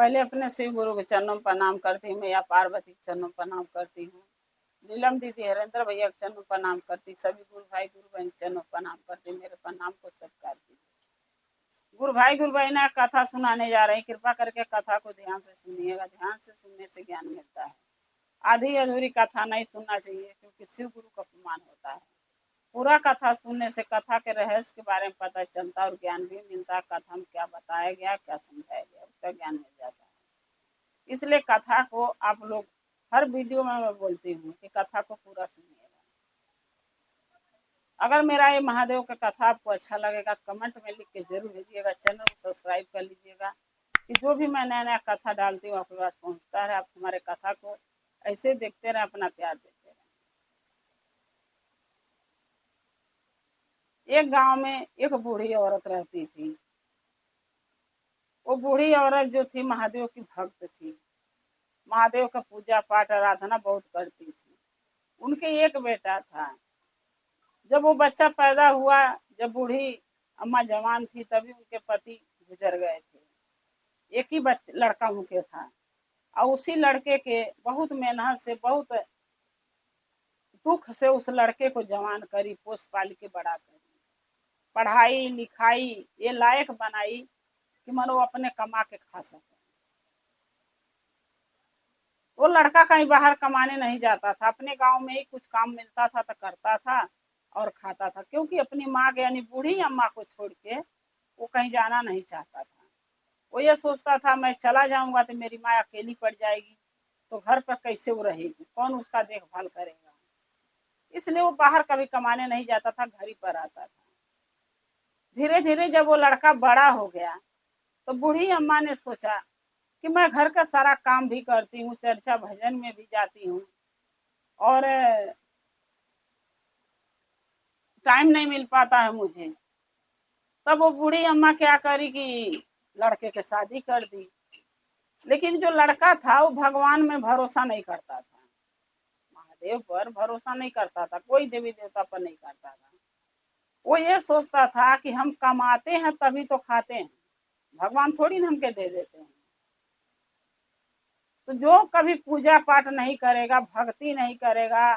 पहले अपने शिव गुरु के चरणों में प्रणाम करती हूँ, मैया पार्वती के चरणों में प्रणाम करती हूँ, नीलम दीदी हरेंद्र भैया के चरणों में प्रणाम करती, सभी गुरु भाई गुरु बहन के चरणों में प्रणाम करती। मेरे प्रणाम को स्वीकार कीजिए। गुरु भाई गुरु बहन कथा सुनाने जा रहे हैं, कृपा करके कथा को ध्यान से सुनिएगा। ध्यान से सुनने से ज्ञान मिलता है। आधी अधूरी कथा नहीं सुनना चाहिए, क्योंकि शिव गुरु का अपमान होता है। पूरा कथा सुनने से कथा के रहस्य के बारे में पता चलता और ज्ञान भी मिलता है। कथा में क्या बताया गया, क्या समझाया गया, उसका ज्ञान मिल जाता है। इसलिए कथा को आप लोग हर वीडियो में मैं बोलती हूँ कि कथा को पूरा सुनिएगा। अगर मेरा ये महादेव का कथा आपको अच्छा लगेगा कमेंट में लिख के जरूर भेजिएगा। चैनल को सब्सक्राइब कर लीजिएगा कि जो भी मैं नया नया कथा डालती हूँ आपके पास पहुँचता है। आप हमारे कथा को ऐसे देखते रहे, अपना प्यार देते रहे। एक गांव में एक बूढ़ी औरत रहती थी। वो बूढ़ी औरत जो थी महादेव की भक्त थी, महादेव का पूजा पाठ आराधना बहुत करती थी। उनके एक बेटा था। जब वो बच्चा पैदा हुआ, जब बूढ़ी अम्मा जवान थी, तभी उनके पति गुजर गए थे। एक ही लड़का उनके था, और उसी लड़के के बहुत मेहनत से, बहुत दुख से उस लड़के को जवान करी, पोस पाल के बड़ा करी, पढ़ाई लिखाई ये लायक बनाई कि मानो अपने कमा के खा सके। वो लड़का कहीं बाहर कमाने नहीं जाता था, अपने गांव में ही कुछ काम मिलता था तो करता था और खाता था, क्योंकि अपनी माँ के यानी बूढ़ी अम्मा को छोड़ के वो कहीं जाना नहीं चाहता था। वो ये सोचता था मैं चला जाऊंगा तो मेरी माँ अकेली पड़ जाएगी, तो घर पर कैसे वो रहेगी, कौन उसका देखभाल करेगा। इसलिए वो बाहर कभी कमाने नहीं जाता था, घर ही पर आता था। धीरे धीरे जब वो लड़का बड़ा हो गया तो बूढ़ी अम्मा ने सोचा कि मैं घर का सारा काम भी करती हूँ, चर्चा भजन में भी जाती हूँ, और टाइम नहीं मिल पाता है मुझे। तब वो बूढ़ी अम्मा क्या करी कि लड़के के शादी कर दी। लेकिन जो लड़का था वो भगवान में भरोसा नहीं करता था, महादेव पर भरोसा नहीं करता था, कोई देवी देवता पर नहीं करता था। वो ये सोचता था कि हम कमाते हैं तभी तो खाते हैं, भगवान थोड़ी ना हमके दे देते हैं। तो जो कभी पूजा पाठ नहीं करेगा, भक्ति नहीं करेगा,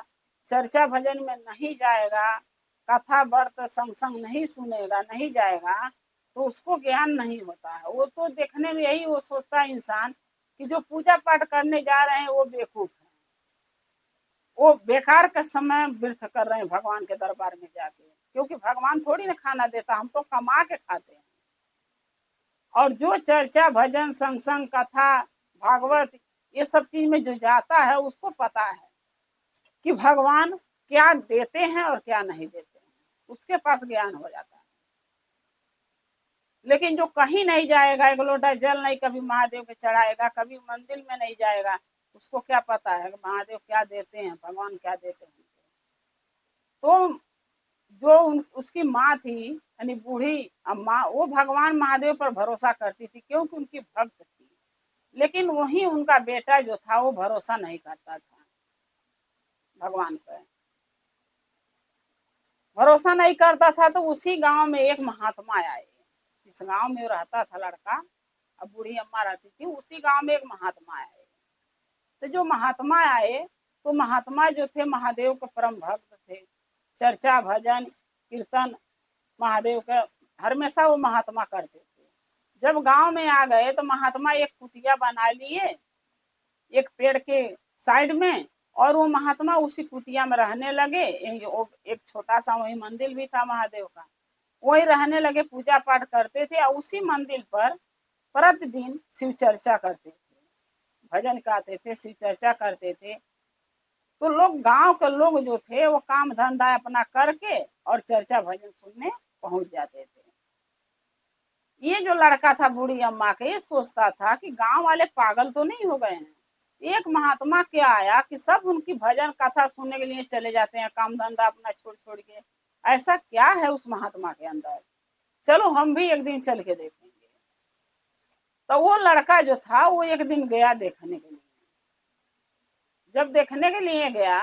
चर्चा भजन में नहीं जाएगा, कथा व्रत संग नहीं सुनेगा, नहीं जाएगा, तो उसको ज्ञान नहीं होता है। वो तो देखने में यही वो सोचता है इंसान कि जो पूजा पाठ करने जा रहे हैं वो बेवकूफ है, वो बेकार का समय व्यर्थ कर रहे हैं भगवान के दरबार में जाके, क्योंकि भगवान थोड़ी ना खाना देता, हम तो कमा के खाते हैं। और जो चर्चा भजन संग कथा भागवत ये सब चीज में जो जाता है उसको पता है कि भगवान क्या देते हैं और क्या नहीं देते हैं, उसके पास ज्ञान हो जाता है। लेकिन जो कहीं नहीं जाएगा, एक लोटा जल नहीं कभी महादेव के चढ़ाएगा, कभी मंदिर में नहीं जाएगा, उसको क्या पता है कि महादेव क्या देते हैं, भगवान क्या देते हैं। तो जो उसकी माँ थी यानी बूढ़ी अम्मा, वो भगवान महादेव पर भरोसा करती थी क्योंकि उनकी भक्त थी। लेकिन वही उनका बेटा जो था वो भरोसा नहीं करता था भगवान पर, भरोसा नहीं करता था। तो उसी गांव में एक महात्मा आए, जिस गांव में रहता था लड़का, अब बूढ़ी अम्मा रहती थी, उसी गांव में एक महात्मा आए। तो जो महात्मा आए, तो महात्मा जो थे महादेव के परम भक्त थे, चर्चा भजन कीर्तन महादेव का हमेशा वो महात्मा करते थे। जब गांव में आ गए तो महात्मा एक कुटिया बना लिए एक पेड़ के साइड में, और वो महात्मा उसी कुटिया में रहने लगे। एक छोटा सा वही मंदिर भी था महादेव का, वही रहने लगे, पूजा पाठ करते थे, और उसी मंदिर पर प्रतिदिन शिव चर्चा करते थे, भजन गाते थे, शिव चर्चा करते थे। तो लोग, गांव के लोग जो थे वो काम धंधा अपना करके और चर्चा भजन सुनने पहुंच जाते थे। ये जो लड़का था बूढ़ी अम्मा के, ये सोचता था कि गांव वाले पागल तो नहीं हो गए हैं। एक महात्मा क्या आया कि सब उनकी भजन कथा सुनने के लिए चले जाते हैं, काम धंधा अपना छोड़ छोड़ के। ऐसा क्या है उस महात्मा के अंदर, चलो हम भी एक दिन चल के देखेंगे। तो वो लड़का जो था वो एक दिन गया देखने के लिए। जब देखने के लिए गया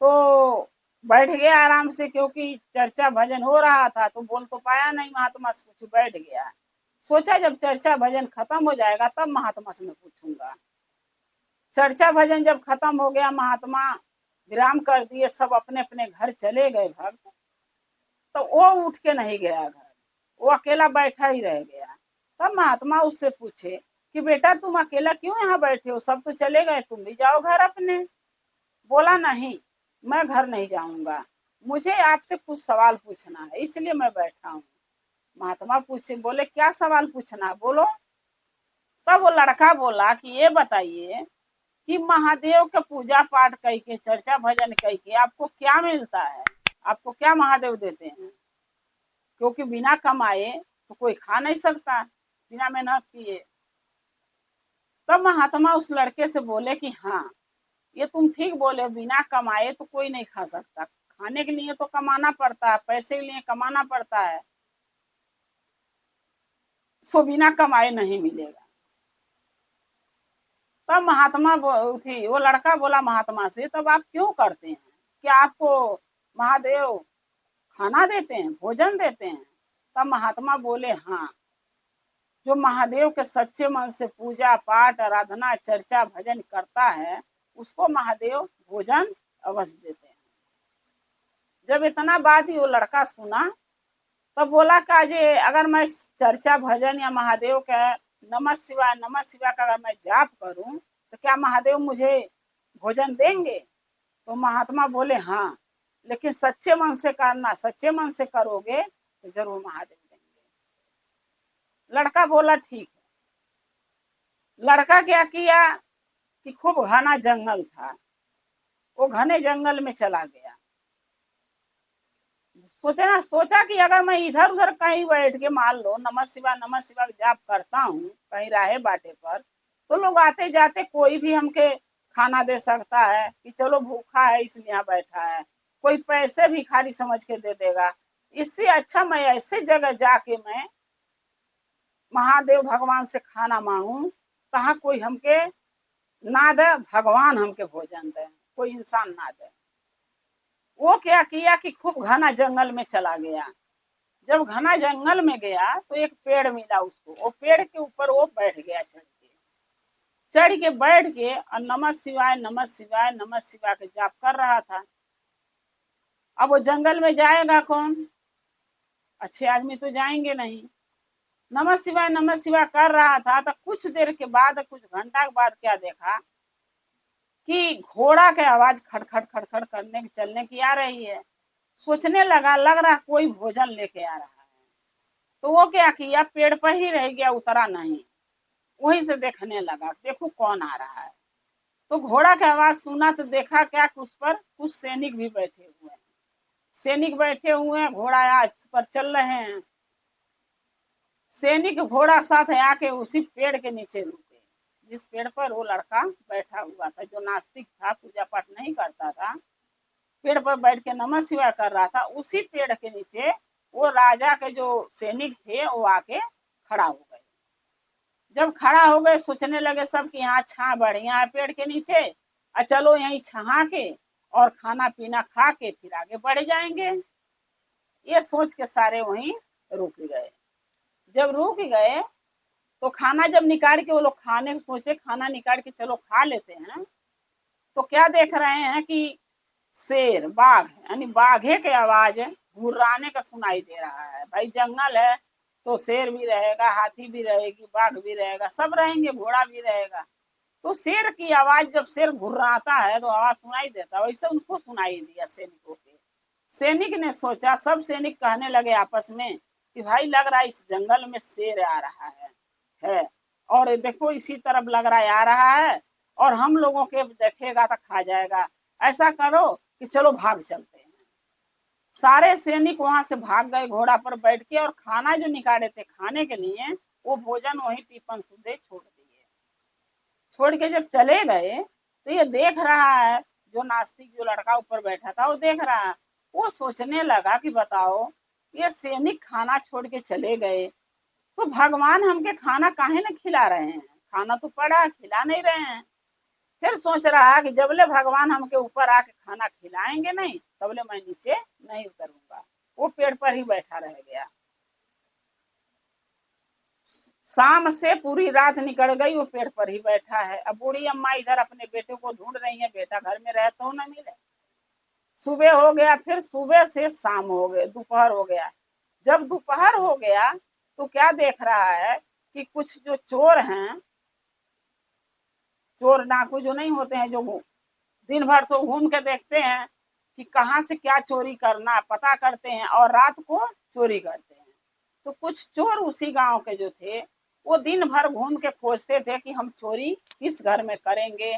तो बैठ गया आराम से, क्योंकि चर्चा भजन हो रहा था, तो बोल तो पाया नहीं महात्मा से कुछ, बैठ गया। सोचा जब चर्चा भजन खत्म हो जाएगा तब महात्मा से मैं पूछूंगा। चर्चा भजन जब खत्म हो गया, महात्मा विराम कर दिए, सब अपने अपने घर चले गए भक्त। तो वो उठ के नहीं गया घर, वो अकेला बैठा ही रह गया। तब महात्मा उससे पूछे कि बेटा तुम अकेला क्यों यहाँ बैठे हो, सब तो चले गए, तुम भी जाओ घर अपने। बोला नहीं, मैं घर नहीं जाऊंगा, मुझे आपसे कुछ सवाल पूछना है, इसलिए मैं बैठा हूँ। महात्मा पूछे, बोले क्या सवाल पूछना है, बोलो। तब वो लड़का बोला कि ये बताइए कि महादेव का पूजा पाठ करके, चर्चा भजन करके आपको क्या मिलता है, आपको क्या महादेव देते हैं? क्योंकि बिना कमाए तो कोई खा नहीं सकता, बिना मेहनत किए। तब महात्मा उस लड़के से बोले कि हाँ, ये तुम ठीक बोले, बिना कमाए तो कोई नहीं खा सकता, खाने के लिए तो कमाना पड़ता है, पैसे के लिए कमाना पड़ता है, सो बिना कमाए नहीं मिलेगा। तब महात्मा थी, वो लड़का बोला महात्मा से, तब आप क्यों करते हैं, क्या आपको महादेव खाना देते हैं, भोजन देते हैं? तब महात्मा बोले हाँ, जो महादेव के सच्चे मन से पूजा पाठ आराधना चर्चा भजन करता है, उसको महादेव भोजन अवश्य देते हैं। जब इतना बात ही वो लड़का सुना, तब बोला का जे अगर मैं चर्चा भजन या महादेव का नमः शिवाय का अगर मैं जाप करूं तो क्या महादेव मुझे भोजन देंगे? तो महात्मा बोले हाँ, लेकिन सच्चे मन से करना, सच्चे मन से करोगे तो जरूर महादेव देंगे। लड़का बोला ठीक है। लड़का क्या किया कि खूब घना जंगल था, वो घने जंगल में चला गया। सोचा कि अगर मैं इधर उधर कहीं बैठ के मान लो नमः शिवाय जाप करता हूँ कहीं राहे बाटे पर, तो लोग आते जाते कोई भी हमके खाना दे सकता है कि चलो भूखा है इसलिए यहाँ बैठा है, कोई पैसे भी खाली समझ के दे देगा। इससे अच्छा मैं ऐसे जगह जाके मैं महादेव भगवान से खाना मांगू, कहाँ कोई हमके ना दे, भगवान हमके भोजन दे, कोई इंसान ना दे। वो क्या किया कि खूब घना जंगल में चला गया। जब घना जंगल में गया तो एक पेड़ मिला उसको, वो पेड़ के ऊपर वो बैठ गया, चढ़ के बैठ के और नमः शिवाय के जाप कर रहा था। अब वो जंगल में जाएगा कौन, अच्छे आदमी तो जाएंगे नहीं। नमः शिवाय कर रहा था, तो कुछ देर के बाद, कुछ घंटा के बाद क्या देखा कि घोड़ा के आवाज खड़खड़ खड़खड़ करने की, चलने की आ रही है। सोचने लगा, लग रहा कोई भोजन लेके आ रहा है। तो वो क्या किया, पेड़ पर ही रह गया, उतरा नहीं, वहीं से देखने लगा, देखो कौन आ रहा है। तो घोड़ा की आवाज सुना तो देखा क्या, उस पर कुछ सैनिक भी बैठे हुए हैं, सैनिक बैठे हुए हैं, घोड़ा आज पर चल रहे हैं। सैनिक घोड़ा साथ आके उसी पेड़ के नीचे रुके, जिस पेड़ पर वो लड़का बैठा हुआ था, जो नास्तिक था, पूजा पाठ नहीं करता था, पेड़ पर बैठ के नमः शिवाय कर रहा था। उसी पेड़ के नीचे वो राजा के जो सैनिक थे वो आके खड़ा हो गए। जब खड़ा हो गए, सोचने लगे सब कि यहाँ छां बढ़िया है पेड़ के नीचे, चलो यहीं छहा के और खाना पीना खा के फिर आगे बढ़ जाएंगे। ये सोच के सारे वहीं रुक गए। जब रुक गए तो खाना जब निकाल के वो लोग खाने को सोचे, खाना निकाल के चलो खा लेते हैं, तो क्या देख रहे हैं कि शेर, बाघ, यानी बाघे के आवाज घुर्राने का सुनाई दे रहा है। भाई जंगल है तो शेर भी रहेगा, हाथी भी रहेगी, बाघ भी रहेगा, सब रहेंगे, घोड़ा भी रहेगा। तो शेर की आवाज, जब शेर घुर्राता है तो आवाज सुनाई देता है, वैसे उनको सुनाई दिया सैनिकों के। सैनिक ने सोचा, सब सैनिक कहने लगे आपस में कि भाई लग रहा है इस जंगल में शेर आ रहा है और देखो इसी तरफ लग रहा है आ रहा है, और हम लोगों के देखेगा तो खा जाएगा। ऐसा करो कि चलो भाग चलते हैं। सारे सैनिक वहां से भाग गए घोड़ा पर बैठ के, और खाना जो निकाले थे खाने के लिए, वो भोजन वही टिफिन सुधे छोड़ दिए। छोड़ के जब चले गए तो ये देख रहा है, जो नास्तिक जो लड़का ऊपर बैठा था वो देख रहा है। वो सोचने लगा कि बताओ, ये सैनिक खाना छोड़ के चले गए तो भगवान हमके खाना काहे न खिला रहे हैं, खाना तो पड़ा, खिला नहीं रहे हैं। फिर सोच रहा कि जबले भगवान हमके ऊपर आके खाना खिलाएंगे नहीं, तबले मैं नीचे नहीं उतरूंगा। वो पेड़ पर ही बैठा रह गया। शाम से पूरी रात निकल गई, वो पेड़ पर ही बैठा है। अब बूढ़ी अम्मा इधर अपने बेटे को ढूंढ रही है, बेटा घर में रहे तो न मिले। सुबह हो गया, फिर सुबह से शाम हो गए, दोपहर हो गया। जब दोपहर हो गया तो क्या देख रहा है कि कुछ जो चोर हैं, चोर डाकू जो नहीं होते हैं, जो दिन भर तो घूम के देखते हैं कि कहाँ से क्या चोरी करना पता करते हैं और रात को चोरी करते हैं। तो कुछ चोर उसी गांव के जो थे, वो दिन भर घूम के खोजते थे कि हम चोरी किस घर में करेंगे,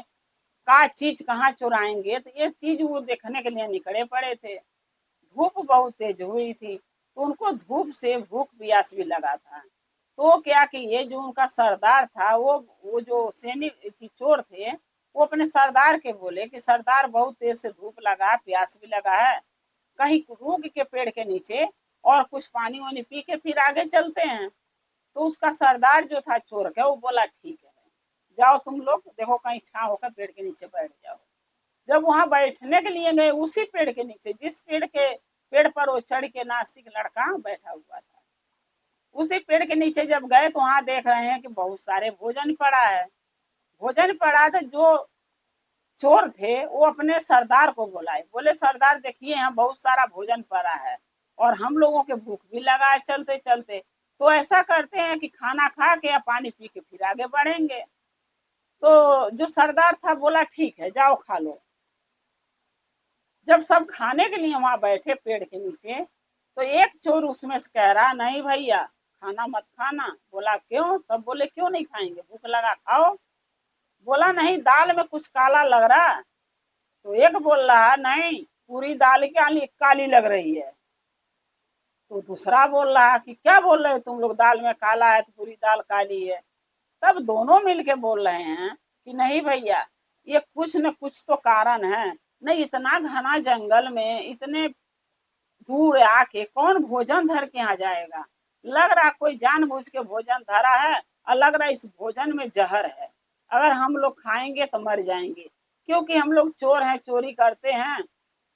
का चीज कहाँ चुराएंगे। तो ये चीज वो देखने के लिए निकले पड़े थे। धूप बहुत तेज हुई थी, तो उनको धूप से भूख प्यास भी लगा था। तो क्या कि ये जो उनका सरदार था, वो जो सैनिक थी, चोर थे, वो अपने सरदार के बोले कि सरदार बहुत तेज से धूप लगा, प्यास भी लगा है, कहीं रुक के पेड़ के नीचे और कुछ पानी वानी पी के फिर आगे चलते हैं। तो उसका सरदार जो था चोर का, वो बोला ठीक है, जाओ तुम लोग, देखो कहीं छां होकर पेड़ के नीचे बैठ जाओ। जब वहां बैठने के लिए गए, उसी पेड़ के नीचे, जिस पेड़ पर वो चढ़ के नास्तिक लड़का बैठा हुआ था, उसी पेड़ के नीचे जब गए तो वहां देख रहे हैं कि बहुत सारे भोजन पड़ा है। भोजन पड़ा था। जो चोर थे वो अपने सरदार को बुलाए, बोले सरदार देखिए यहाँ बहुत सारा भोजन पड़ा है और हम लोगों के भूख भी लगा है चलते चलते, तो ऐसा करते हैं कि खाना खा के या पानी पी के फिर आगे बढ़ेंगे। तो जो सरदार था बोला ठीक है, जाओ खा लो। जब सब खाने के लिए वहां बैठे पेड़ के नीचे, तो एक चोर उसमें से कह रहा नहीं भैया, खाना मत खाना। बोला क्यों? सब बोले क्यों नहीं खाएंगे, भूख लगा खाओ। बोला नहीं, दाल में कुछ काला लग रहा। तो एक बोल रहा नहीं, पूरी दाल काली काली लग रही है। तो दूसरा बोल रहा कि क्या बोल रहे हो तुम लोग, दाल में काला है तो पूरी दाल काली है। तब दोनों मिलके बोल रहे हैं कि नहीं भैया, ये कुछ न कुछ तो कारण है। नहीं, इतना घना जंगल में इतने दूर आके कौन भोजन धर के यहाँ जाएगा। लग रहा कोई जानबूझ के भोजन धरा है और लग रहा इस भोजन में जहर है। अगर हम लोग खाएंगे तो मर जाएंगे, क्योंकि हम लोग चोर हैं, चोरी करते हैं।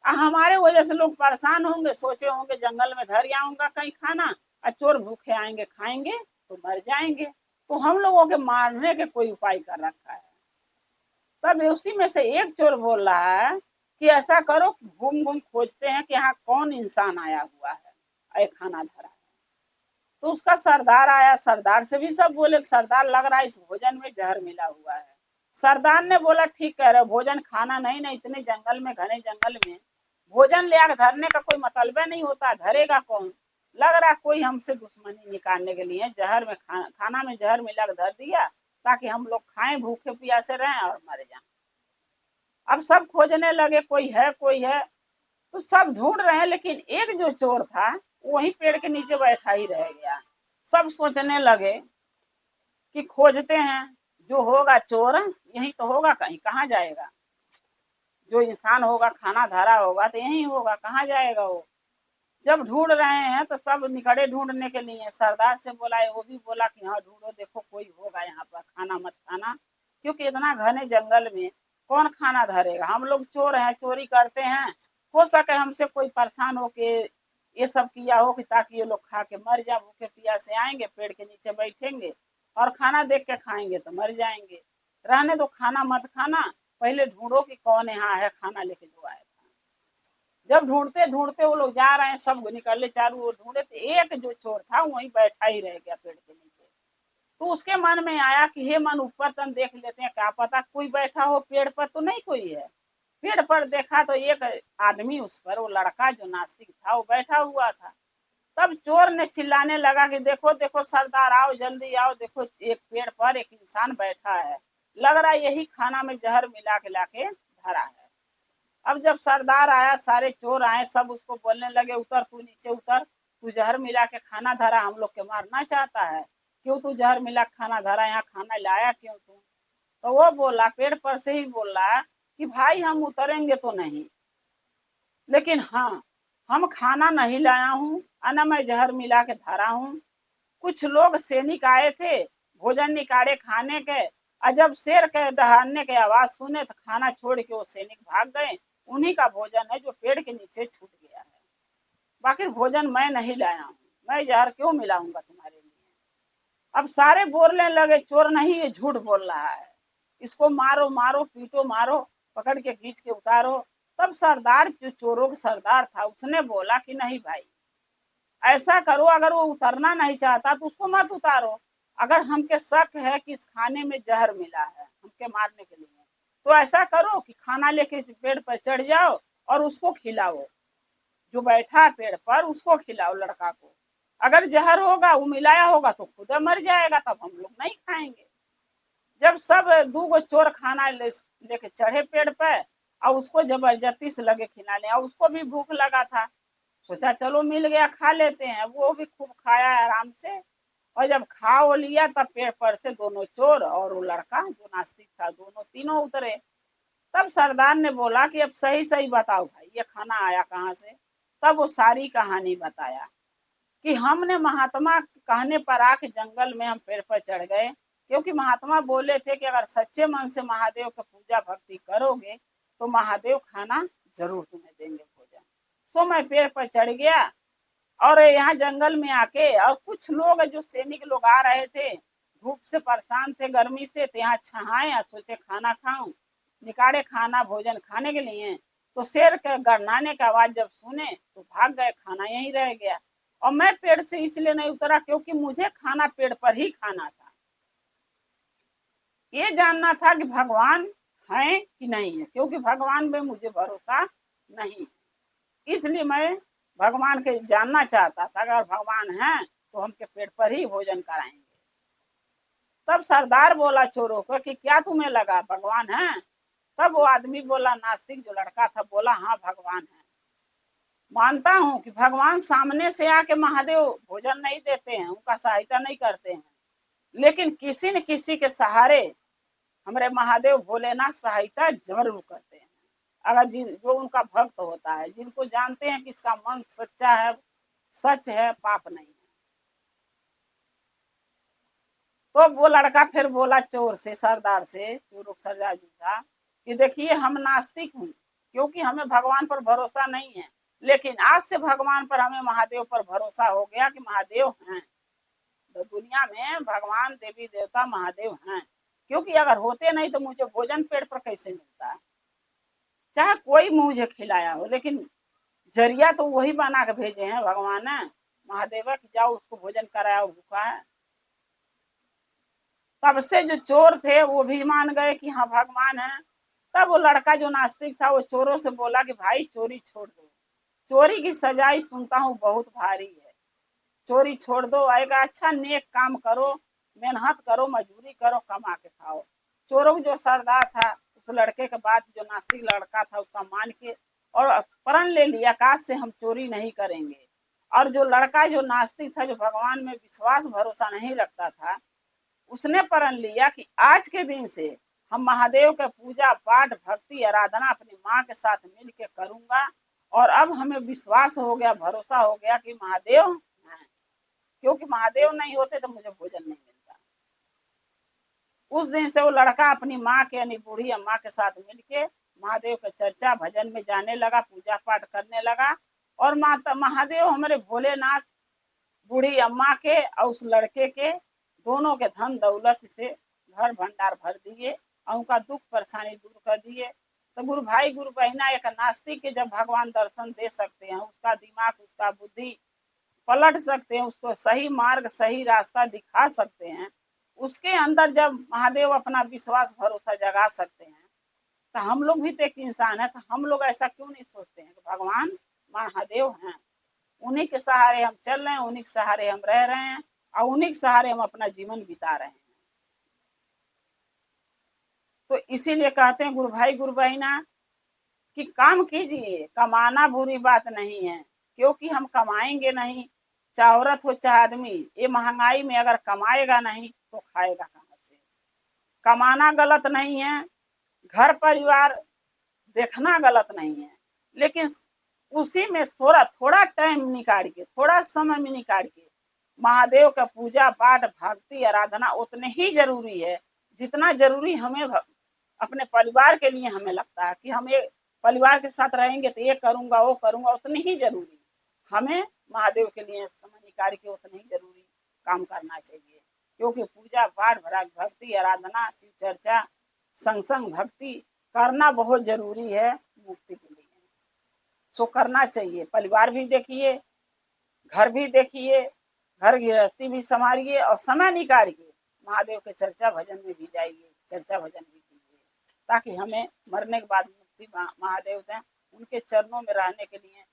हमारे वजह से लोग परेशान होंगे, सोचे होंगे जंगल में धर आऊंगा कहीं खाना, और चोर भूखे आएंगे खाएंगे तो मर जाएंगे। तो हम लोगों के मारने के कोई उपाय कर रखा है। तब उसी में से एक चोर बोल रहा है कि ऐसा करो, घूम घूम खोजते हैं कि यहाँ कौन इंसान आया हुआ है, खाना धरा है। तो उसका सरदार आया, सरदार से भी सब बोले सरदार लग रहा है इस भोजन में जहर मिला हुआ है। सरदार ने बोला ठीक कह रहे हो, भोजन खाना नहीं ना, इतने जंगल में, घने जंगल में भोजन ले आकर धरने का कोई मतलब नहीं होता, धरेगा कौन। लग रहा कोई हमसे दुश्मनी निकालने के लिए जहर में खाना में जहर मिला कर धर दिया, ताकि हम लोग खाएं, भूखे प्यासे रहें और मर जाएं। अब सब खोजने लगे, कोई है कोई है, तो सब ढूंढ रहे हैं, लेकिन एक जो चोर था वही पेड़ के नीचे बैठा ही रह गया। सब सोचने लगे कि खोजते हैं, जो होगा चोर यही तो होगा, कहीं कहाँ जाएगा। जो इंसान होगा, खाना धरा होगा तो यही होगा, कहाँ जाएगा वो। जब ढूंढ रहे हैं तो सब निकले ढूंढने के लिए। सरदार से बोला, वो भी बोला कि हाँ ढूंढो, देखो कोई होगा यहाँ पर, खाना मत खाना, क्योंकि इतना घने जंगल में कौन खाना धरेगा। हम लोग चोर हैं, चोरी करते हैं, हो सके हमसे कोई परेशान हो के ये सब किया हो कि ताकि ये लोग खा के मर जाए, भूखे प्यासे आएंगे, पेड़ के नीचे बैठेंगे और खाना देख के खाएंगे तो मर जाएंगे। रहने दो, खाना मत खाना, पहले ढूंढो कि कौन यहाँ है खाना लेके जो आया था। जब ढूंढते ढूंढते वो लोग जा रहे हैं, सब निकले चारों ओर ढूंढे, तो एक जो चोर था वहीं बैठा ही रह गया पेड़ के नीचे। तो उसके मन में आया कि हे मन, ऊपर तक देख लेते हैं, क्या पता कोई बैठा हो पेड़ पर, तो नहीं कोई है। पेड़ पर देखा तो एक आदमी उस पर, वो लड़का जो नास्तिक था वो बैठा हुआ था। तब चोर ने चिल्लाने लगा कि देखो देखो सरदार, आओ जल्दी आओ, देखो एक पेड़ पर एक इंसान बैठा है, लग रहा है यही खाना में जहर मिला के लाके धरा है। अब जब सरदार आया, सारे चोर आए, सब उसको बोलने लगे उतर, तू नीचे उतर, तू जहर मिला के खाना धरा, हम लोग के मारना चाहता है, क्यों तू जहर मिला खाना धरा, यहाँ खाना लाया क्यों तू। तो वो बोला, पेड़ पर से ही बोल रहा कि भाई हम उतरेंगे तो नहीं, लेकिन हाँ, हम खाना नहीं लाया हूँ, अना मैं जहर मिला के धरा हूँ। कुछ लोग सैनिक आए थे भोजन निकाले खाने के, और जब शेर के दहाड़ने के आवाज सुने तो खाना छोड़ के वो सैनिक भाग गए। उन्हीं का भोजन है जो पेड़ के नीचे छूट गया है, बाकी भोजन मैं नहीं लाया हूँ, मैं जहर क्यों मिलाऊंगा तुम्हारे लिए। अब सारे बोलने लगे चोर नहीं, ये झूठ बोल रहा है, इसको मारो मारो पीटो मारो, पकड़ के खींच के उतारो। तब सरदार, जो चोरों का सरदार था, उसने बोला कि नहीं भाई, ऐसा करो, अगर वो उतरना नहीं चाहता तो उसको मत उतारो। अगर हमके शक है कि इस खाने में जहर मिला है हमके मारने के लिए, तो ऐसा करो कि खाना लेके इस पेड़ पर चढ़ जाओ और उसको खिलाओ, जो बैठा है पेड़ पर उसको खिलाओ लड़का को। अगर जहर होगा, वो मिलाया होगा, तो खुद मर जाएगा, तब हम लोग नहीं खाएंगे। जब सब दूगो चोर खाना लेके चढ़े पेड़ पर, और उसको जबरदस्ती से लगे खिलाने, और उसको भी भूख लगा था, सोचा चलो मिल गया खा लेते हैं। वो भी खूब खाया आराम से, और जब खा वो लिया तब पेड़ पर से दोनों चोर और वो लड़का जो नास्तिक था, दोनों तीनों उतरे। तब सरदार ने बोला कि अब सही सही बताओ भाई, ये खाना आया कहाँ से। तब वो सारी कहानी बताया कि हमने महात्मा कहने पर आके जंगल में हम पेड़ पर चढ़ गए, क्योंकि महात्मा बोले थे कि अगर सच्चे मन से महादेव की पूजा भक्ति करोगे तो महादेव खाना जरूर तुम्हें देंगे भोजन। सो मैं पेड़ पर चढ़ गया, और यहाँ जंगल में आके, और कुछ लोग जो सैनिक लोग आ रहे थे, धूप से परेशान थे, गर्मी से, तो यहाँ छहाए, सोचे खाना खाऊं, निकाले खाना भोजन खाने के लिए। तो शेर के गड़नाने की आवाज जब सुने तो भाग गए, खाना यहीं रह गया। और मैं पेड़ से इसलिए नहीं उतरा क्योंकि मुझे खाना पेड़ पर ही खाना था। ये जानना था कि भगवान है कि नहीं है, क्योंकि भगवान में मुझे भरोसा नहीं, इसलिए मैं भगवान के जानना चाहता था। अगर भगवान है तो हमके पेट पर ही भोजन कराएंगे। तब सरदार बोला चोरों को कि क्या तुम्हें लगा भगवान है? तब वो आदमी बोला, नास्तिक जो लड़का था, बोला हाँ भगवान है, मानता हूँ कि भगवान सामने से आके महादेव भोजन नहीं देते हैं, उनका सहायता नहीं करते हैं, लेकिन किसी न किसी के सहारे हमारे महादेव भोलेनाथ सहायता जरूर करते हैं। अगर जो उनका भक्त होता है, जिनको जानते हैं कि इसका मन सच्चा है, सच है, पाप नहीं है। तो वो लड़का फिर बोला चोर से, सरदार से, चोरों सरदार जी था, कि देखिए हम नास्तिक हूँ, क्योंकि हमें भगवान पर भरोसा नहीं है, लेकिन आज से भगवान पर, हमें महादेव पर भरोसा हो गया कि महादेव हैं, तो दुनिया में भगवान देवी देवता महादेव हैं। क्योंकि अगर होते नहीं तो मुझे भोजन पेट पर कैसे मिलता है, चाहे कोई मुझे खिलाया हो, लेकिन जरिया तो वही बना के भेजे हैं भगवान ने, महादेव कि जाओ उसको भोजन कराया, भूखा है। तब से जो चोर थे वो भी मान गए कि हाँ भगवान है। तब वो लड़का जो नास्तिक था वो चोरों से बोला कि भाई चोरी छोड़ दो, चोरी की सजाई सुनता हूँ बहुत भारी है, चोरी छोड़ दो, आएगा अच्छा नेक काम करो, मेहनत करो, मजदूरी करो, कमा के खाओ। चोरों जो सरदार था, उस लड़के के बाद जो नास्तिक लड़का था उसका मान के और प्रण ले लिया कि आज से हम चोरी नहीं करेंगे। और जो लड़का जो नास्तिक था, जो भगवान में विश्वास भरोसा नहीं रखता था, उसने प्रण लिया कि आज के दिन से हम महादेव के पूजा पाठ भक्ति आराधना अपनी माँ के साथ मिल के करूंगा। और अब हमें विश्वास हो गया, भरोसा हो गया कि महादेव हैं, क्योंकि महादेव नहीं होते तो मुझे भोजन नहीं मिलता। उस दिन से वो लड़का अपनी माँ के यानी बूढ़ी अम्मा के साथ मिलके महादेव के चर्चा भजन में जाने लगा, पूजा पाठ करने लगा। और माता महादेव हमारे भोलेनाथ बूढ़ी अम्मा के और उस लड़के के दोनों के धन दौलत से घर भंडार भर दिए और उनका दुख परेशानी दूर कर दिए। तो गुरु भाई गुरु बहना, एक नास्तिक के जब भगवान दर्शन दे सकते हैं, उसका दिमाग उसका बुद्धि पलट सकते हैं, उसको सही मार्ग सही रास्ता दिखा सकते हैं, उसके अंदर जब महादेव अपना विश्वास भरोसा जगा सकते हैं, तो हम लोग भी तो एक इंसान है, तो हम लोग ऐसा क्यों नहीं सोचते हैं कि भगवान महादेव हैं, उन्हीं के सहारे हम चल रहे हैं, उन्हीं के सहारे हम रह रहे हैं, और उन्हीं के सहारे हम अपना जीवन बिता रहे हैं। तो इसीलिए कहते हैं गुरु भाई गुरु बहना कि काम कीजिए, कमाना बुरी बात नहीं है, क्योंकि हम कमाएंगे नहीं, चाहे औरत हो चाहे आदमी, ये महंगाई में अगर कमाएगा नहीं तो खाएगा कहाँ से। कमाना गलत नहीं है, घर परिवार देखना गलत नहीं है, लेकिन उसी में थोड़ा थोड़ा टाइम निकाल के, थोड़ा समय में निकाल के महादेव का पूजा पाठ भक्ति आराधना उतने ही जरूरी है जितना जरूरी हमें अपने परिवार के लिए हमें लगता है कि हम एक परिवार के साथ रहेंगे तो ये करूंगा वो करूंगा, उतनी ही जरूरी हमें महादेव के लिए समय निकाल के उतने ही जरूरी काम करना चाहिए। क्योंकि पूजा पाठ भक्ति आराधना शिव चर्चा संग भक्ति करना बहुत जरूरी है मुक्ति के लिए। सो करना चाहिए। परिवार भी देखिए, घर भी देखिए, घर गृहस्थी भी संभालिए और समय निकालिए महादेव के चर्चा भजन में भी जाइए, चर्चा भजन भी कीजिए, ताकि हमें मरने के बाद मुक्ति महादेव दें। उनके चरणों में रहने के लिए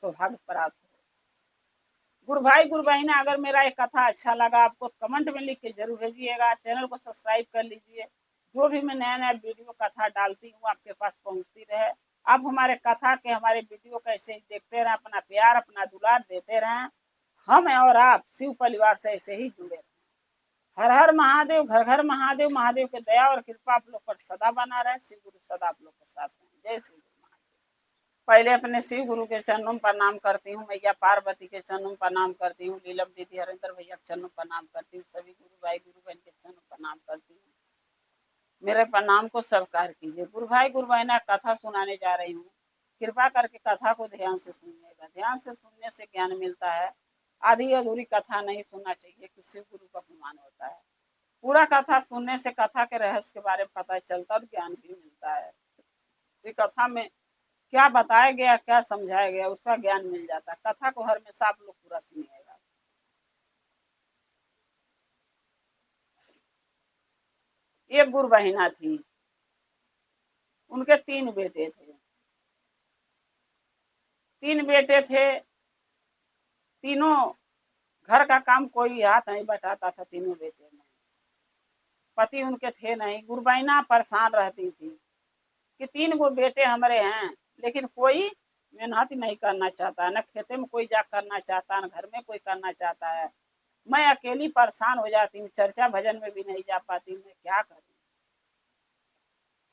सौभाग्य प्राप्त हो। गुरु भाई गुरु बहना, अगर मेरा एक कथा अच्छा लगा आपको कमेंट में लिख के जरूर भेजिएगा। चैनल को सब्सक्राइब कर लीजिए। जो भी मैं नया नया वीडियो कथा डालती हूँ आपके पास पहुंचती रहे। आप हमारे कथा के हमारे वीडियो को ऐसे ही देखते रहें, अपना प्यार अपना दुलार देते रहें। हम और आप शिव परिवार से ऐसे ही जुड़े रहें। हर हर महादेव, घर घर महादेव। महादेव के दया और कृपा आप लोग पर सदा बना रहे। शिव गुरु सदा आप लोग के साथ रहें। जय श्री। पहले अपने शिव गुरु के चरणों में प्रणाम करती हूँ, मैया पार्वती के चरणों में प्रणाम करती हूँ, नीलम दीदी हरिंदर भैया के चरणों में प्रणाम करती हूँ, सभी गुरु भाई गुरु बहन के चरणों में प्रणाम करती हूँ। मेरे प्रणाम को स्वीकार कीजिए। गुरु भाई गुरु बहना, कथा सुनाने जा रही हूँ। कृपा करके कथा को ध्यान से सुनिएगा। ध्यान से सुनने से ज्ञान मिलता है। आधी अधूरी कथा नहीं सुनना चाहिए कि शिव गुरु का अपमान होता है। पूरा कथा सुनने से कथा के रहस्य के बारे में पता चलता और ज्ञान भी मिलता है। ये कथा में क्या बताया गया, क्या समझाया गया, उसका ज्ञान मिल जाता है। कथा को हमेशा आप लोग पूरा सुनिएगा। एक गुरु बहिना थी, उनके 3 बेटे थे। 3 बेटे थे, तीनों घर का काम कोई हाथ नहीं बटाता था। तीनों बेटे में पति उनके थे नहीं। गुरु बहिना परेशान रहती थी कि 3 गो बेटे हमारे हैं, लेकिन कोई मेहनत नहीं करना चाहता है, न खेते में कोई जा करना चाहता है, न घर में कोई करना चाहता है। मैं अकेली परेशान हो जाती हूँ, चर्चा भजन में भी नहीं जा पाती। मैं क्या करूँ?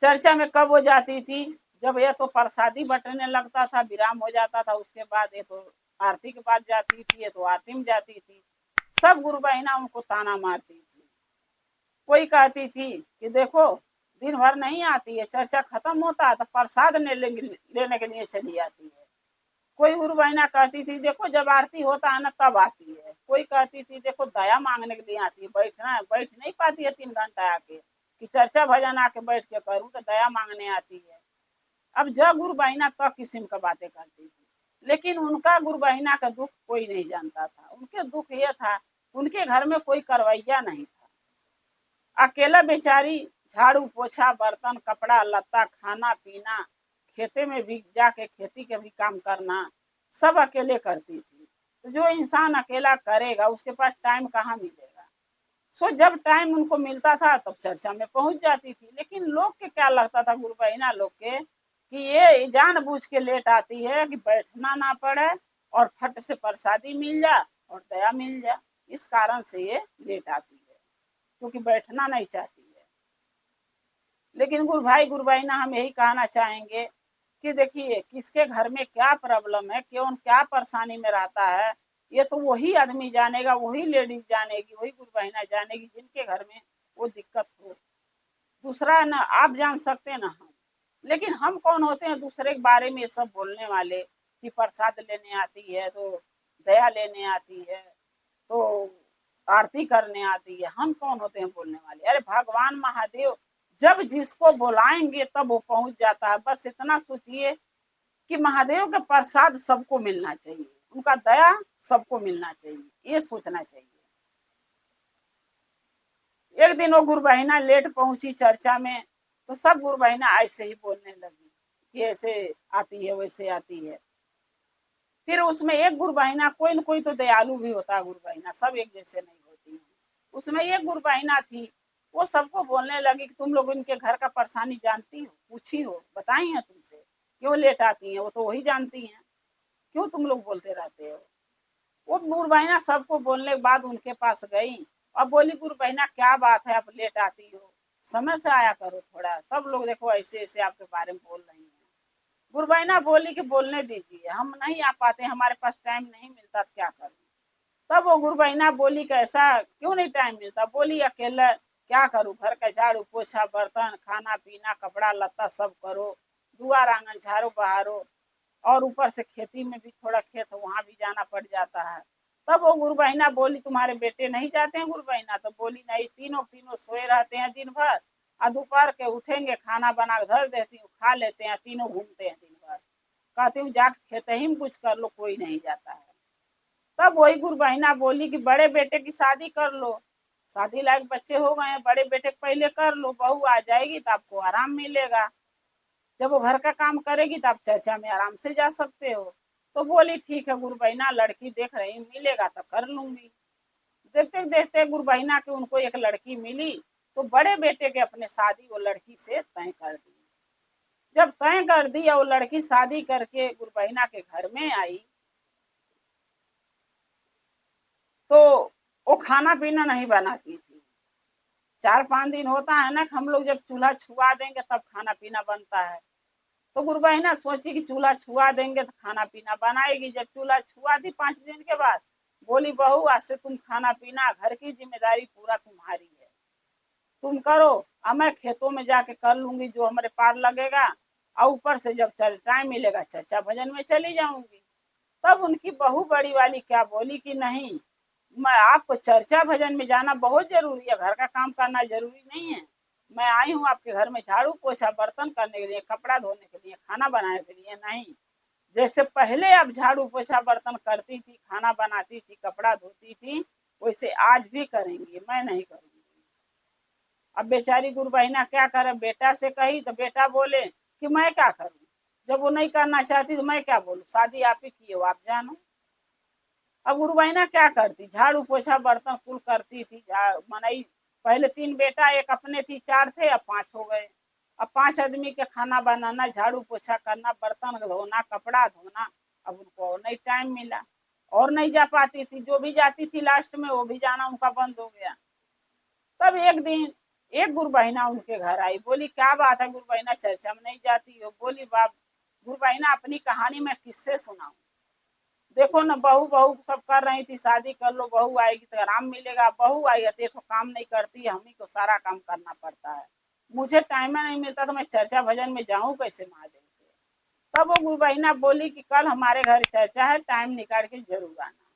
चर्चा में कब हो जाती थी? जब ये तो प्रसादी बटने लगता था, विराम हो जाता था, उसके बाद ये तो आरती के बाद जाती थी, ये तो आरती में जाती थी। सब गुरु बहिना उनको ताना मारती थी। कोई कहती थी कि देखो दिन भर नहीं आती है, चर्चा खत्म होता है तो प्रसाद लेने के लिए चली आती है। कोई गुरु बहिना कहती थी देखो जब आरती होता है ना तब आती है। कोई कहती थी देखो दया मांगने के लिए आती है, बैठ नहीं पाती है 3 घंटा आके कि चर्चा भजन आके बैठ के करूँ, तो दया मांगने आती है। अब जब गुरु बहिना तब किस्म का बातें करती थी, लेकिन उनका गुरु बहिना का दुख कोई नहीं जानता था। उनके दुख ये था, उनके घर में कोई करवैया नहीं था। अकेला बेचारी झाड़ू पोछा बर्तन कपड़ा लत्ता खाना पीना, खेते में भी जाके खेती के भी काम करना सब अकेले करती थी। तो जो इंसान अकेला करेगा उसके पास टाइम कहाँ मिलेगा? सो जब टाइम उनको मिलता था तब चर्चा में पहुंच जाती थी। लेकिन लोग के क्या लगता था, गुरु बहिना लोग के, कि ये जानबूझ के लेट आती है कि बैठना ना पड़े और फट से प्रसादी मिल जा और दया मिल जा। इस कारण से ये लेट आती है, क्योंकि बैठना नहीं चाहती है। लेकिन गुरु भाई गुरु बहिना, हम यही कहना चाहेंगे कि देखिए किसके घर में क्या प्रॉब्लम है, क्यों क्या परेशानी में रहता है, ये तो वही आदमी जानेगा, वही लेडीज जानेगी, वही गुरु बहिना जानेगी जिनके घर में वो दिक्कत हो। दूसरा ना आप जान सकते हैं ना हम, लेकिन हम कौन होते हैं दूसरे के बारे में सब बोलने वाले कि प्रसाद लेने आती है तो दया लेने आती है तो आरती करने आती है। हम कौन होते हैं बोलने वाले? अरे भगवान महादेव जब जिसको बुलाएंगे तब वो पहुंच जाता है। बस इतना सोचिए कि महादेव का प्रसाद सबको मिलना चाहिए, उनका दया सबको मिलना चाहिए, ये सोचना चाहिए। एक दिन वो गुरु बहिना लेट पहुंची चर्चा में, तो सब गुरु बहिना ऐसे ही बोलने लगी कि ऐसे आती है वैसे आती है। फिर उसमें एक गुरु बहिना, कोई न कोई तो दयालु भी होता है, गुरु बहिना सब एक जैसे नहीं होती है। उसमें एक गुरु बहिना थी, वो सबको बोलने लगी कि तुम लोग इनके घर का परेशानी जानती हो, पूछी हो, बताई है तुमसे क्यों लेट आती है? वो तो वही जानती हैं, क्यों तुम लोग बोलते रहते हो? वो गुरु बहिना सबको बोलने के बाद उनके पास गई और बोली गुरु बहिना क्या बात है, आप लेट आती हो, समय से आया करो थोड़ा, सब लोग देखो ऐसे ऐसे आपके बारे में बोल रही हैं। गुरु बहिना बोली कि बोलने दीजिए, हम नहीं आ पाते, हमारे पास टाइम नहीं मिलता, क्या करूं? तब वो गुरु बहिना बोली कि ऐसा क्यों नहीं टाइम मिलता? बोली अकेला क्या करूं, घर का झाड़ू पोछा बर्तन खाना पीना कपड़ा लत्ता सब करो, दुआर आंगन झाड़ो बहारो, और ऊपर से खेती में भी थोड़ा खेत वहां भी जाना पड़ जाता है। तब वो गुरु बहिना बोली तुम्हारे बेटे नहीं जाते हैं गुरु बहिना? तो बोली नहीं, तीनों तीनों सोए रहते हैं दिन भर, और दोपहर के उठेंगे, खाना बना के धर देती हूँ, खा लेते हैं, तीनों घूमते हैं दिन भर। कहती हूँ जाके खेते ही में कुछ कर लो, कोई नहीं जाता है। तब वही गुरु बहिना बोली कि बड़े बेटे की शादी कर लो, शादी लायक बच्चे हो गए हैं, बड़े बेटे को पहले कर लो, बहू आ जाएगी तो आपको आराम मिलेगा, जब वो घर का काम करेगी तो आप चर्चा में आराम से जा सकते हो। तो बोली ठीक है गुरु बहिना, लड़की देख रही मिलेगा तो कर लूंगी। देखते देखते गुरु बहिना के उनको एक लड़की मिली, तो बड़े बेटे के अपने शादी वो लड़की से तय कर दी। जब तय कर दी और लड़की शादी करके गुरु बहिना के घर में आई, तो वो खाना पीना नहीं बनाती थी। 4-5 दिन होता है ना, हम लोग जब चूल्हा छुआ देंगे तब खाना पीना बनता है। तो गुरु बहिना सोची कि चूल्हा छुआ देंगे तो खाना पीना बनाएगी। जब चूल्हा छुआ दी 5 दिन के बाद, बोली बहू आज से तुम खाना पीना, घर की जिम्मेदारी पूरा तुम्हारी है, तुम करो, अब मैं खेतों में जाके कर लूंगी जो हमारे पार लगेगा, और ऊपर से जब टाइम मिलेगा चर्चा भजन में चली जाऊंगी। तब उनकी बहू बड़ी वाली क्या बोली कि नहीं, मैं आपको चर्चा भजन में जाना बहुत जरूरी है, घर का काम करना जरूरी नहीं है। मैं आई हूँ आपके घर में झाड़ू पोछा बर्तन करने के लिए, कपड़ा धोने के लिए, खाना बनाने के लिए नहीं। जैसे पहले आप झाड़ू पोछा बर्तन करती थी, खाना बनाती थी, कपड़ा धोती थी, वैसे आज भी करेंगी, मैं नहीं करूंगी। अब बेचारी गुरु बहिना क्या करे, बेटा से कही तो बेटा बोले कि मैं क्या करूं, जब वो नहीं करना चाहती तो मैं क्या बोलूं, शादी आप ही की हो, आप जानो। अब गुरु बहिना क्या करती, झाड़ू पोछा बर्तन कुल करती थी, मनाई। पहले 3 बेटा, एक अपने थी, 4 थे, अब 5 हो गए। अब 5 आदमी के खाना बनाना, झाड़ू पोछा करना, बर्तन धोना, कपड़ा धोना, अब उनको और नहीं टाइम मिला, और नहीं जा पाती थी। जो भी जाती थी लास्ट में वो भी जाना उनका बंद हो गया। तब एक दिन एक गुरु बहिना उनके घर आई, बोली क्या बात है गुरु बहिना, चर्चा में नहीं जाती हो? बोली बाप गुरु बहिना, अपनी कहानी मैं किससे सुनाऊं, देखो ना, बहू बहू सब कर रही थी, शादी कर लो, बहू आएगी तो आराम मिलेगा, बहू आई है देखो काम नहीं करती है, हम ही को सारा काम करना पड़ता है, मुझे टाइम नहीं मिलता तो मैं चर्चा भजन में जाऊं कैसे महादेव के? तब वो गुरु बहिना बोली कि कल हमारे घर चर्चा है, टाइम निकाल के जरूर आना।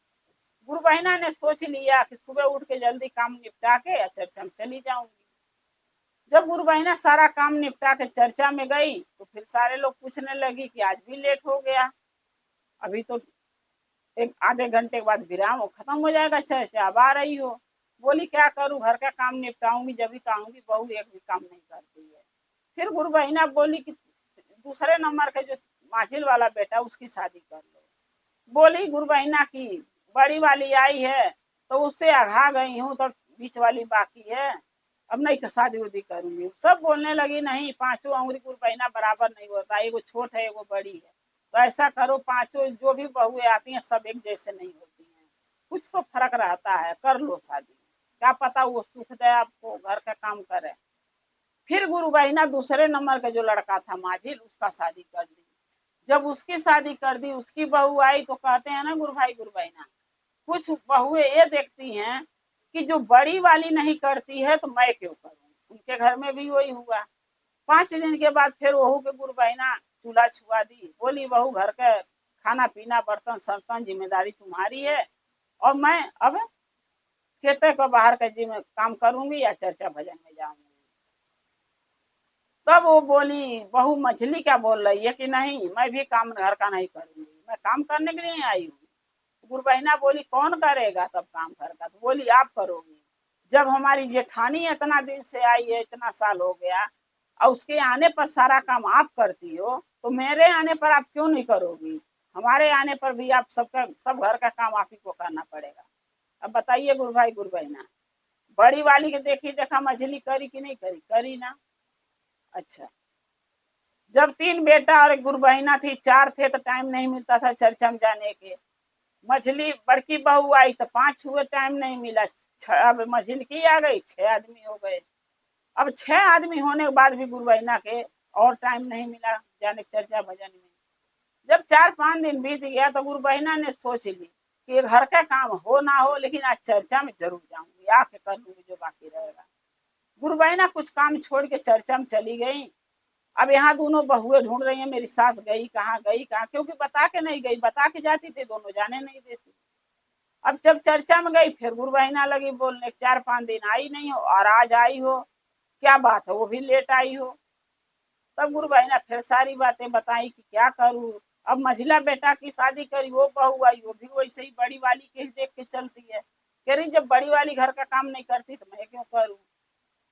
गुरु बहिना ने सोच लिया कि सुबह उठ के जल्दी काम निपटा के चर्चा में चली जाऊंगी। जब गुरु बहिना सारा काम निपटा के चर्चा में गई, तो फिर सारे लोग पूछने लगी कि आज भी लेट हो गया, अभी तो एक आधे घंटे के बाद विराम खत्म हो जाएगा चर्चा, अब आ रही हो। बोली क्या करूं, घर का काम निपटाऊंगी जब भी तो आऊंगी, बहू एक भी काम नहीं करती है। फिर गुरु बहिना बोली कि दूसरे नंबर के जो माझिल वाला बेटा उसकी शादी कर लो। बोली गुरु बहिना की बड़ी वाली आई है तो उससे अघा गई हूँ, तो बीच वाली बाकी है, अब नहीं तो शादी उदी करूंगी। सब बोलने लगी नहीं, 5 उंगली गुरु बहिना बराबर नहीं होता, एगो छोट है एगो बड़ी है, तो ऐसा करो 5 जो भी बहुएं आती हैं सब एक जैसे नहीं होती हैं, कुछ तो फर्क रहता है, कर लो शादी, क्या पता वो सुख दे आपको, घर का काम करे। फिर गुरु बहिना दूसरे नंबर का जो लड़का था माझिल, उसका शादी कर दी। जब उसकी शादी कर दी, उसकी बहू आई, तो कहते हैं ना गुरु भाई गुरु बहिना, कुछ बहुएं ये देखती हैं कि जो बड़ी वाली नहीं करती है तो मैं क्यों करूं। उनके घर में भी वही हुआ। 5 दिन के बाद फिर वहू के गुरु बहिना चूल्हा छुआ दी, बोली बहू घर के खाना पीना बर्तन सर्तन जिम्मेदारी तुम्हारी है, और मैं अब खेते को बाहर का जिम्मे काम करूंगी या चर्चा भजन में जाऊंगी। तब वो बोली बहू मछली क्या बोल रही है कि नहीं मैं भी काम घर का नहीं करूंगी, मैं काम करने के लिए आई हूँ। गुरु बहिना बोली कौन करेगा तब काम घर का? तो बोली आप करोगी। जब हमारी जेठानी इतना दिन से आई है, इतना साल हो गया, और उसके आने पर सारा काम आप करती हो, तो मेरे आने पर आप क्यों नहीं करोगी? हमारे आने पर भी आप सबका सब घर का काम आप ही को करना पड़ेगा। अब बताइए गुरु भाई गुरु बहिना, बड़ी वाली के देखी देखा मछली करी कि नहीं करी? करी ना। अच्छा, जब 3 बेटा और एक गुरु बहिना थी, 4 थे तो टाइम नहीं मिलता था चर्चा में जाने के। मछली बड़की बहू आई तो 5 हुए, टाइम नहीं मिला। अब मछली की आ गई, 6 आदमी हो गए। अब 6 आदमी होने के बाद भी गुरु बहिना के और टाइम नहीं मिला जाने चर्चा भजन में। जब 4-5 दिन बीत गया तो गुरु बहिना ने सोच ली कि घर का काम हो ना हो लेकिन आज चर्चा में जरूर जाऊंगी, आके कर लूंगी जो बाकी रहेगा। गुरु बहिना कुछ काम छोड़ के चर्चा में चली गई। अब यहाँ दोनों बहुएं ढूंढ रही हैं मेरी सास गई कहाँ, क्योंकि बता के नहीं गई, बता के जाती थी दोनों जाने नहीं देती। अब जब चर्चा में गई फिर गुरु बहिना लगी बोलने, 4-5 दिन आई नहीं हो और आज आई हो, क्या बात है, वो भी लेट आई हो। तब गुरु बहिना फिर सारी बातें बताई कि क्या करूं। अब मझिला बेटा की शादी करी, वो बहू आई, वो भी वैसे ही बड़ी वाली के देख के चलती है। कह रही जब बड़ी वाली घर का काम नहीं करती तो मैं क्यों करूं।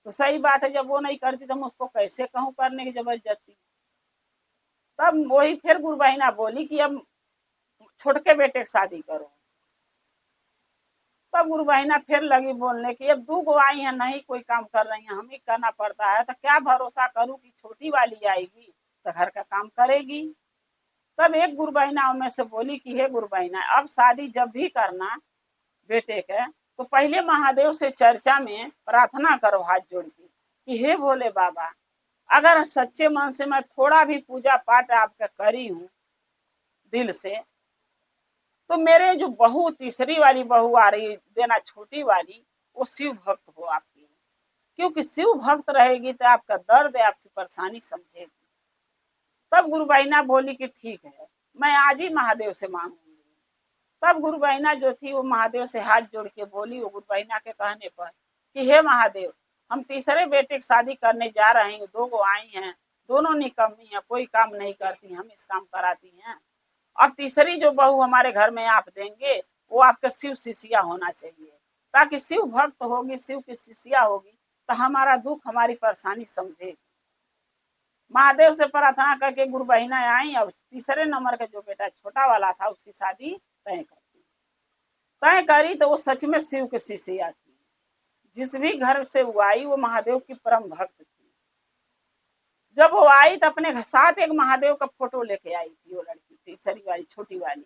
तो सही बात है, जब वो नहीं करती तो हम उसको कैसे कहूँ करने की जबरदस्ती। तब वही फिर गुरु बहिना बोली कि अब छोटके बेटे की शादी करो। तब गुरु बहिना फिर लगी बोलने की अब 2 गो आई है, नहीं कोई काम कर रही है, हम ही करना पड़ता है, तो क्या भरोसा करूं कि छोटी वाली आएगी तो घर का काम करेगी। तब एक गुरु बहिना में से बोली कि हे गुरु बहिना, अब शादी जब भी करना बेटे के तो पहले महादेव से चर्चा में प्रार्थना करो हाथ जोड़ के कि हे भोले बाबा, अगर सच्चे मन से मैं थोड़ा भी पूजा पाठ आपका करी हूँ दिल से, तो मेरे जो बहू तीसरी वाली बहू आ रही देना छोटी वाली, वो शिव भक्त हो आपकी, क्योंकि शिव भक्त रहेगी तो आपका दर्द है, आपकी परेशानी समझेगी। तब गुरु बहिना बोली कि ठीक है, मैं आज ही महादेव से मांगूंगी। तब गुरु बहिना जो थी वो महादेव से हाथ जोड़ के बोली, वो गुरु बहिना के कहने पर कि हे महादेव, हम तीसरे बेटे की शादी करने जा रहे हैं, 2 गो आई हैं, दोनों निकम्मी है, कोई काम नहीं करती, हम इस काम कराती हैं। अब तीसरी जो बहू हमारे घर में आप देंगे वो आपका शिव शिष्या होना चाहिए, ताकि शिव भक्त होगी, शिव की शिष्या होगी तो हमारा दुख हमारी परेशानी समझेगी। महादेव से प्रार्थना करके गुरु बहिना आई। अब तीसरे नंबर का जो बेटा छोटा वाला था उसकी शादी तय करी तो वो सच में शिव की शिष्या थी। जिस भी घर से वो आई वो महादेव की परम भक्त थी। जब वो आई तो अपने साथ एक महादेव का फोटो लेके आई थी, वो लड़की तीसरी वाली छोटी वाली।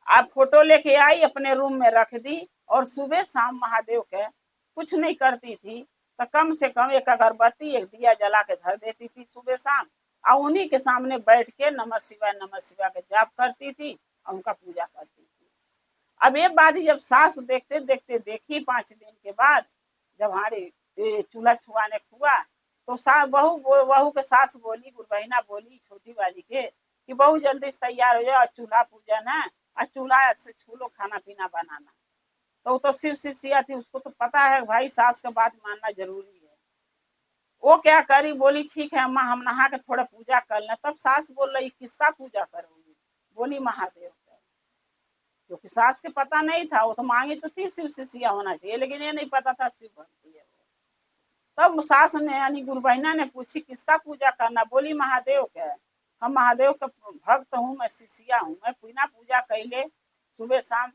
आप फोटो लेके आई, अपने रूम में रख दी, और सुबह शाम महादेव के कुछ नहीं करती थी तो कम से कम एक अगरबत्ती एक दिया जला के धर देती थी सुबह शाम, और उन्हीं के सामने बैठ के नमः शिवाय के जाप करती थी और उनका पूजा करती थी। अब एक बात ही, जब सास देखते देखते देखी 5 दिन के बाद, जब हमारे चूल्हा छुआने हुआ तो बहू के सास बोली, गुरु बहिना बोली छोटी वाली के कि बहू जल्दी से तैयार हो जाओ, चूल्हा पूजन है, और चूल्हा से छू लो, खाना पीना बनाना। तो वो तो शिव शिष्या थी, उसको तो पता है भाई सास का बात मानना जरूरी है। वो क्या करी, बोली ठीक है अम्मा, हम नहा के थोड़ा पूजा कर लें। तब सास बोल रही किसका पूजा करोगी, बोली महादेव का। क्योंकि सास के पता नहीं था, वो तो मांगी तो थी शिव शिष्या होना चाहिए, लेकिन ये नहीं पता था शिव भक्ति है। तब सास ने यानी गुरु बहिना ने पूछी किसका पूजा करना, बोली महादेव के। हम महादेव का भक्त हूँ, मैं शिष्या हूँ, मैं बिना पूजा कैले सुबह शाम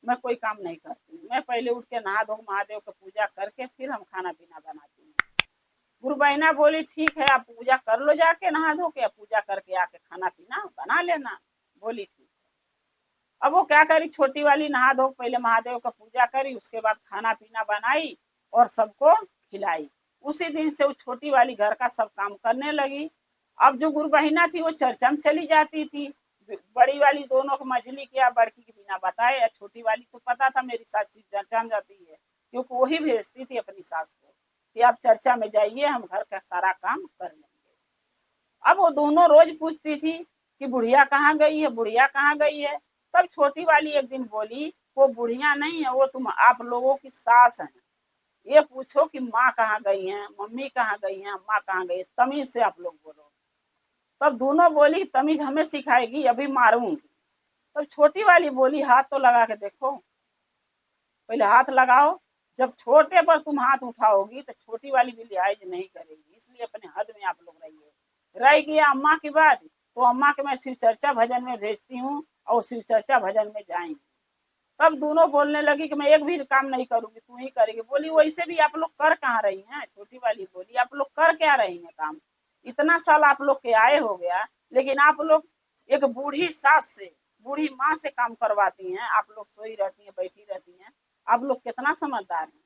मैं कोई काम नहीं करती, मैं पहले उठ के नहा धो महादेव का पूजा करके फिर हम खाना पीना बनाती हूँ। गुरु बहिना बोली ठीक है, आप पूजा कर लो जाके नहा धो के, पूजा करके आके खाना पीना बना लेना। बोली ठीक। अब वो क्या करी, छोटी वाली नहा धो पहले महादेव का पूजा करी, उसके बाद खाना पीना बनाई और सबको खिलाई। उसी दिन से वो छोटी वाली घर का सब काम करने लगी। अब जो गुरु बहिना थी वो चर्चा में चली जाती थी, बड़ी वाली दोनों को मझली किया, बड़की के बिना बताए। छोटी वाली तो पता था मेरी सास चीज चर्चा में जाती है, क्योंकि वही भेजती थी अपनी सास को कि आप चर्चा में जाइए, हम घर का सारा काम कर लेंगे। अब वो दोनों रोज पूछती थी कि बुढ़िया कहाँ गई है, बुढ़िया कहाँ गई है। तब छोटी वाली एक दिन बोली वो बुढ़िया नहीं है, वो तुम आप लोगों की सास है, ये पूछो कि माँ कहाँ गई है, मम्मी कहाँ गई है, अम्मा कहाँ गई है, तमीज से आप लोग बोलो। तब दोनों बोली तमीज हमें सिखाएगी, अभी मारूंगी। तब छोटी वाली बोली हाथ तो लगा के देखो, पहले हाथ लगाओ, जब छोटे पर तुम हाथ उठाओगी तो छोटी वाली भी लिहाज नहीं करेगी, इसलिए अपने हद में आप लोग रहिए। रह गया अम्मा की बात, तो अम्मा के मैं शिव चर्चा भजन में भेजती हूँ और शिव चर्चा भजन में जाएंगे। तब दोनों बोलने लगी कि मैं एक भी काम नहीं करूंगी, तू ही करेगी। बोली वैसे भी आप लोग कर कहाँ रही हैं, छोटी वाली बोली आप लोग कर क्या रही हैं काम, इतना साल आप लोग के आए हो गया, लेकिन आप लोग एक बूढ़ी सास से, बूढ़ी माँ से काम करवाती हैं, आप लोग सोई रहती हैं, बैठी रहती हैं, आप लोग कितना समझदार हैं।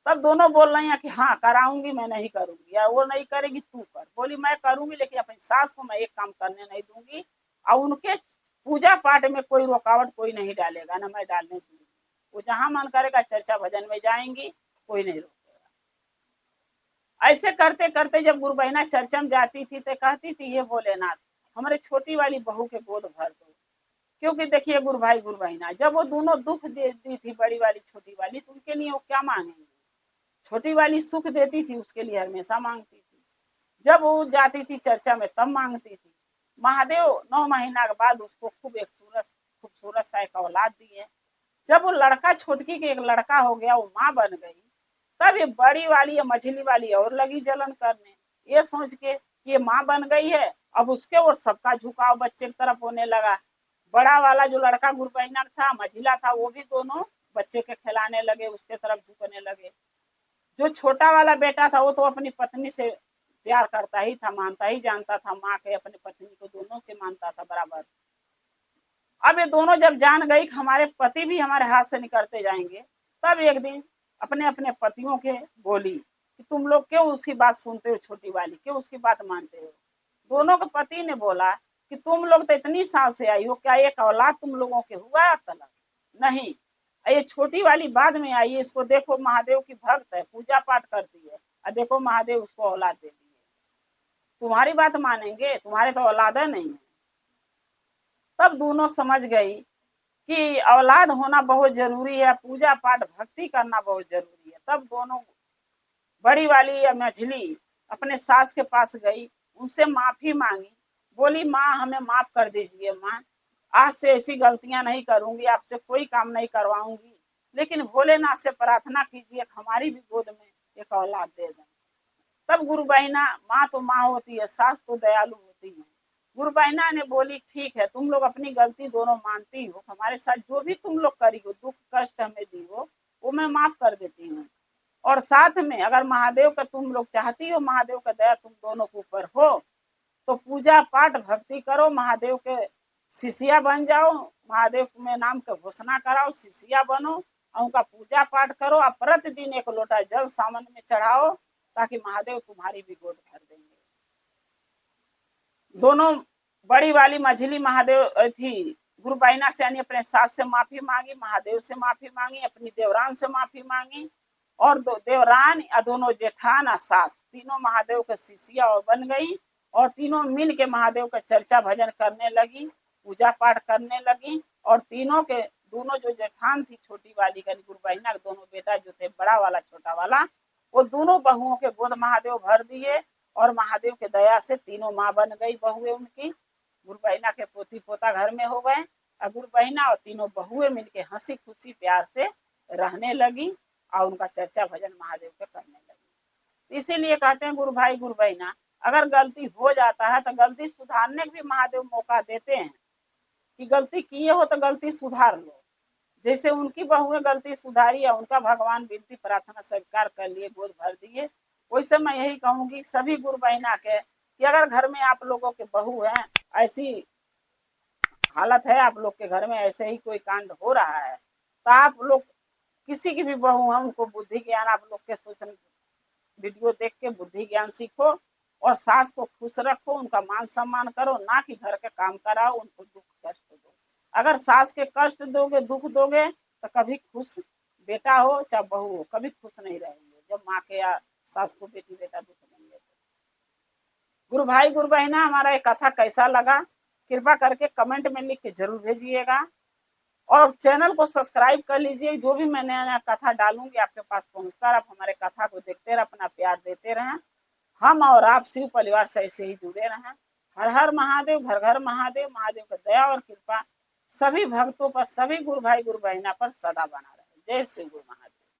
तब दोनों बोल रही हैं कि हाँ कराऊंगी, मैं नहीं करूंगी, या वो नहीं करेगी तू कर। बोली मैं करूंगी, लेकिन अपनी सास को मैं एक काम करने नहीं दूंगी, और उनके पूजा पाठ में कोई रुकावट कोई नहीं डालेगा, ना मैं डालने दूंगी। वो जहां मन करेगा चर्चा भजन में जाएंगी, कोई नहीं रोकेगा। ऐसे करते करते जब गुरु बहिना चर्चा में जाती थी तो कहती थी ये भोलेनाथ, हमारे छोटी वाली बहू के गोद भर दो, क्योंकि देखिए गुरु भाई गुरु बहना, जब वो दोनों दुख देती थी बड़ी वाली छोटी वाली, तो उनके लिए वो क्या मांगेंगे। छोटी वाली सुख देती थी, उसके लिए हमेशा मांगती थी। जब वो जाती थी चर्चा में तब मांगती थी। महादेव 9 महीना के बाद उसको खूब एक खूबसूरत सा एक औलाद दी है। जब वो लड़का छोटकी के एक लड़का हो गया, वो माँ बन गई, तब ये बड़ी वाली या मझली वाली और लगी जलन करने, ये सोच के कि ये माँ बन गई है, अब उसके और सबका झुकाव बच्चे की तरफ होने लगा। बड़ा वाला जो लड़का गुरबैना था, मझिला था, वो भी दोनों बच्चे के खिलाने लगे, उसके तरफ झुकने लगे। जो छोटा वाला बेटा था वो तो अपनी पत्नी से प्यार करता ही था, मानता ही जानता था माँ के, अपनी पत्नी को, दोनों के मानता था बराबर। अब ये दोनों जब जान गई कि हमारे पति भी हमारे हाथ से निकलते जाएंगे, तब एक दिन अपने अपने पतियों के बोली कि तुम लोग क्यों उसकी बात सुनते हो, छोटी वाली क्यों उसकी बात मानते हो। दोनों के पति ने बोला कि तुम लोग तो इतनी साल से आई हो, क्या एक औलाद तुम लोगों के हुआ तलक नहीं। ये छोटी वाली बाद में आई है, इसको देखो महादेव की भक्त है, पूजा पाठ करती है, और देखो महादेव उसको औलाद दे दी है, तुम्हारी बात मानेंगे, तुम्हारे तो औलाद नहीं है। तब दोनों समझ गई कि औलाद होना बहुत जरूरी है, पूजा पाठ भक्ति करना बहुत जरूरी है। तब दोनों, बड़ी वाली या मझली, अपने सास के पास गई, उनसे माफी मांगी, बोली माँ हमें माफ कर दीजिए माँ, आज से ऐसी गलतियां नहीं करूंगी, आपसे कोई काम नहीं करवाऊंगी, लेकिन भोलेनाथ से प्रार्थना कीजिए हमारी भी गोद में एक औलाद दे दें। तब गुरु बहिना, माँ तो माँ होती है, सास तो दयालु होती है, गुरु बहिना ने बोली ठीक है, तुम लोग अपनी गलती दोनों मानती हो, हमारे साथ जो भी तुम लोग करी हो, दुख कष्ट हमें दी हो, वो मैं माफ कर देती हूँ। और साथ में अगर महादेव का तुम लोग चाहती हो, महादेव का दया तुम दोनों के ऊपर हो, तो पूजा पाठ भक्ति करो, महादेव के शिष्या बन जाओ, महादेव में नाम का घोषणा कराओ, शिष्या बनो, और उनका पूजा पाठ करो, और प्रतिदिन एक लोटा जल सावन में चढ़ाओ, ताकि महादेव तुम्हारी भी गोद भर देंगे। दोनों, बड़ी वाली मझली महादेव थी, गुरु बहिना से यानी अपने सास से माफी मांगी, महादेव से माफी मांगी, अपनी देवरान से माफी मांगी, और देवरान या दोनों जेठान और सास तीनों महादेव के शिष्या और बन गई, और तीनों मिल के महादेव का चर्चा भजन करने लगी, पूजा पाठ करने लगी। और तीनों के, दोनों जो जेठान थी छोटी वाली का, गुरु बहिना के दोनों बेटा जो थे, बड़ा वाला छोटा वाला, वो दोनों बहुओं के गोद महादेव भर दिए, और महादेव के दया से तीनों माँ बन गई बहुएं उनकी। गुरु बहिना के पोती पोता घर में हो गए, और गुरु बहिना और तीनों बहुएं मिलके हंसी खुशी प्यार से रहने लगी, और उनका चर्चा भजन महादेव के करने लगी। इसीलिए कहते हैं गुरु भाई गुरु बहिना, अगर गलती हो जाता है तो गलती सुधारने के भी महादेव मौका देते हैं, कि गलती किए हो तो गलती सुधार लो। जैसे उनकी बहुएं गलती सुधारी, या उनका भगवान विनती प्रार्थना स्वीकार कर लिए, गोद भर दिए, वैसे मैं यही कहूंगी सभी गुरु बहिना के, कि अगर घर में आप लोगों के बहू हैं, ऐसी हालत है आप लोग के घर में, ऐसे ही कोई कांड हो रहा है, तो आप लोग किसी की भी बहू है, उनको बुद्धि ज्ञान आप लोग के सोचने, वीडियो देख के बुद्धि ज्ञान सीखो, और सास को खुश रखो, उनका मान सम्मान करो, ना कि घर के काम कराओ, उनको दुख कष्ट दो। अगर सास के कष्ट दोगे, दुख दोगे, तो कभी खुश बेटा हो चाहे बहू हो, कभी खुश नहीं रहेंगे। जब माँ के या सास को बेटी बेटा दुख देंगे तो। गुरु भाई गुरु बहना, हमारा ये कथा कैसा लगा कृपा करके कमेंट में लिख के जरूर भेजिएगा, और चैनल को सब्सक्राइब कर लीजिए। जो भी मैं नया नया कथा डालूंगी आपके पास पहुंचकर आप हमारे कथा को देखते रहे, अपना प्यार देते रहें। हम और आप शिव परिवार से ऐसे ही जुड़े रहें। हर हर महादेव, घर घर महादेव। महादेव का दया और कृपा सभी भक्तों पर, सभी गुरु भाई गुरु बहना पर सदा बना रहे। जय शिव गुरु महादेव।